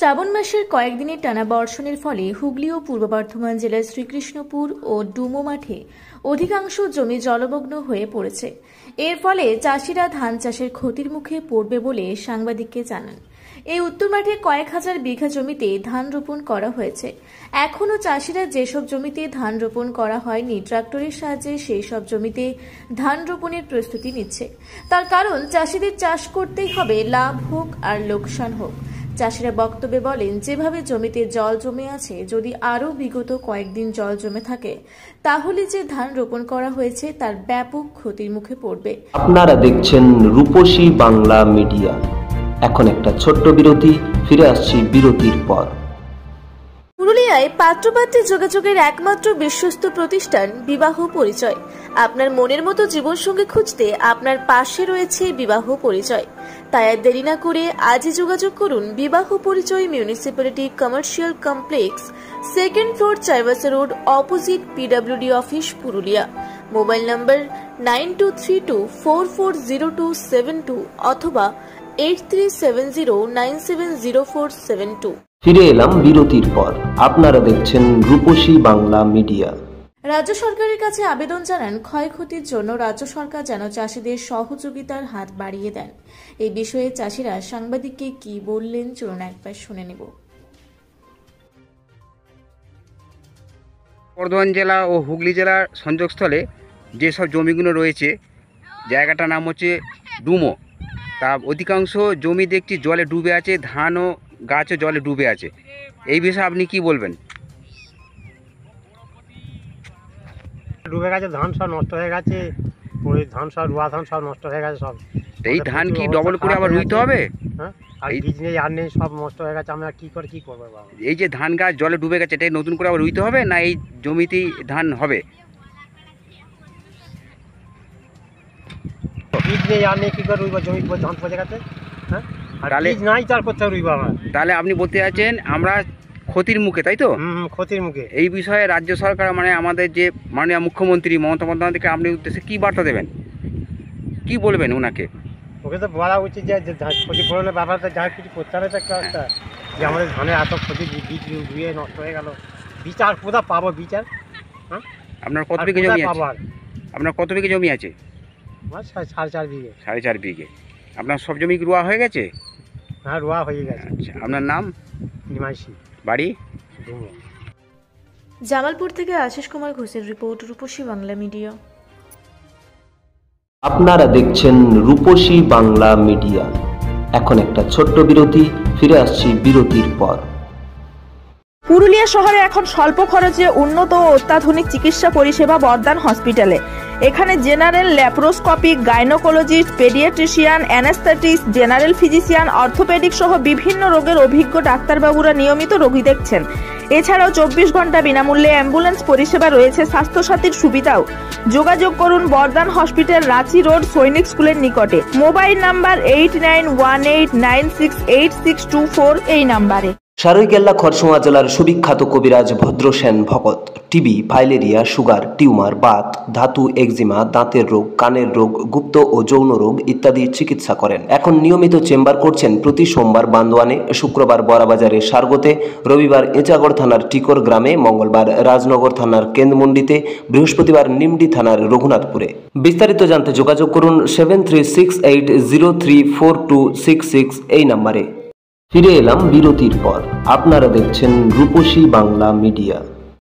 শ্রাবণ মাসের কয়েকদিনের টানা বর্ষণের ফলে হুগলি ও পূর্ব বর্ধমান জেলার শ্রীকৃষ্ণপুর ও ডুমো মাঠে অধিকাংশ জমি জলমগ্ন হয়ে পড়েছে। এর ফলে চাষিরা ধান চাষের ক্ষতির মুখে পড়বে বলে সাংবাদিককে জানান। এই উত্তর মাঠে কয়েক হাজার বিঘা জমিতে ধান রোপণ করা হয়েছে। এখনও চাষিরা যেসব জমিতে ধান রোপণ করা হয়নি ট্রাক্টরের সাহায্যে সেই সব জমিতে ধান রোপণের প্রস্তুতি নিচ্ছে। তার কারণ চাষিদের চাষ করতেই হবে, লাভ হোক আর লোকসান হোক। চাষিরা বক্তব্যে বলেন, যেভাবে জমিতে জল জমে আছে, যদি আরও বিগত কয়েকদিন জল জমে থাকে তাহলে যে ধান রোপণ করা হয়েছে তার ব্যাপক ক্ষতির মুখে পড়বে। আপনারা দেখছেন রূপসী বাংলা মিডিয়া। এখন একটা ছোট্ট বিরতি, ফিরে আসছি বিরতির পর। পুরুলিয়ায় পাত্রপাত্রী যোগাযোগের একমাত্র বিশ্বস্ত প্রতিষ্ঠান বিবাহ পরিচয়। আপনার মনের মতো জীবনসঙ্গী খুঁজতে আপনার পাশে রয়েছে বিবাহ পরিচয়। তাই আর দেরি না করে আজই যোগাযোগ করুন বিবাহ পরিচয় municipality commercial complex, second floor, Chaibasa road, opposite PWD office, Purulia. Mobile নম্বর 9232440272 অথবা 8370970472। ফিরে এলাম বিরতির পর। আপনারা দেখছেন রূপসী বাংলা মিডিয়া। রাজ্য সরকারের কাছে আবেদন জানান ক্ষয়ক্ষতির জন্য রাজ্য সরকার যেন চাষিদের সহযোগিতার হাত বাড়িয়ে দেন। এই বিষয়ে চাষিরা সাংবাদিককে কি বললেন চলুন একবার শুনে নেব। বর্ধমান জেলা ও হুগলি জেলার সংযোগস্থলে যেসব জমিগুলো রয়েছে, জায়গাটার নাম হচ্ছে ডুমো। তা অধিকাংশ জমি দেখছি জলে ডুবে আছে, ধান ও গাছও জলে ডুবে আছে। এই বিষয়ে আপনি কি বলবেন? ডুবে গেছে, ধান সব নষ্ট হয়ে গেছে, ওই ধান সব রোয়া ধান সব নষ্ট হয়ে গেছে সব। এই ধান কি ডবল করে আবার রুইতে হবে? হ্যাঁ, আর বীজ নেই, আর নেই, সব নষ্ট হয়ে গেছে। আমরা কি করবো বাবা? এই যে ধান গাছ জলে ডুবে গেছে, এটাই নতুন করে আবার রুইতে হবে না এই জমিতেই ধান হবে? বীজ নেই, আর নেই, কি করে রুইবা? জমি ধান পচে গেছে। হ্যাঁ, আর বীজ নাই, তার কোথাও রুইবা আমরা? তাহলে আপনি বলতে চাচ্ছেন আমরা ক্ষতির মুখে, তাই তো? ক্ষতির মুখে। এই বিষয়ে রাজ্য সরকার মানে আমাদের যে মাননীয় মুখ্যমন্ত্রী মমতা বন্দ্যোপাধ্যায়কে আপনি উদ্দেশ্যে কি বার্তা দেবেন, কি বলবেন ওনাকে? ওকে তো বলা উচিত যে ক্ষতিপূরণের ব্যাপারটা যা কিছু করতে হবে একটা, যে আমাদের ধানের এত ক্ষতি, বীজ রুয়ে নষ্ট হয়ে গেল, বিচার কোথা পাবো? বিচার হ্যাঁ, আপনার কত বিঘে জমি আছে? আপনার কত বিঘে জমি আছে? 4.5 বিঘে। 4.5 বিঘে। আপনার সব জমি রোয়া হয়ে গেছে? হ্যাঁ, রোয়া হয়ে গেছে। আচ্ছা, আপনার নাম? নিমাইশি, বাড়ি? জামালপুর থেকে আশিস কুমার ঘোষের রিপোর্ট, রূপসী বাংলা মিডিয়া। আপনারা দেখছেন রূপসী বাংলা মিডিয়া। এখন একটা ছোট্ট বিরতি, ফিরে আসছি বিরতির পর। পুরুলিয়া শহরে এখন স্বল্প খরচে উন্নত ও অত্যাধুনিক চিকিৎসা পরিষেবা বর্ধমান হসপিটালে। এখানে general, laparoscopic, gynaecologist, paediatrician, anaesthetist, general physician, orthopaedic সহ বিভিন্ন রোগের অভিজ্ঞ ডাক্তারবাবুরা নিয়মিত রোগী দেখছেন। এছাড়াও 24 ঘন্টা বিনামূল্যে অ্যাম্বুলেন্স পরিষেবা রয়েছে, স্বাস্থ্যসাথীর সুবিধাও। যোগাযোগ করুন বর্ধমান হসপিটাল, রাঁচি রোড, সৈনিক স্কুলের নিকটে। মোবাইল নাম্বার 8918968624 এই নাম্বারে। সারৈকেল্লা খরসুয়া জেলার সুবিখ্যাত কবিরাজ ভদ্রসেন ভকত TB, filaria, sugar, tumour, Baat, ধাতু, এক্সিমা, দাঁতের রোগ, কানের রোগ, গুপ্ত ও যৌন রোগ ইত্যাদি চিকিৎসা করেন। এখন নিয়মিত চেম্বার করছেন প্রতি সোমবার বান্দোয়ানে, শুক্রবার বড়াবাজারে সারগোতে, রবিবার এঁচাগড় থানার টিকর গ্রামে, মঙ্গলবার রাজনগর থানার কেন্দ্রমন্ডিতে, বৃহস্পতিবার নিমডি থানার রঘুনাথপুরে। বিস্তারিত জানতে যোগাযোগ করুন 7368034266 এই নাম্বারে। ফিরে এলাম বিরতির পর। আপনারা দেখছেন রূপসী বাংলা মিডিয়া।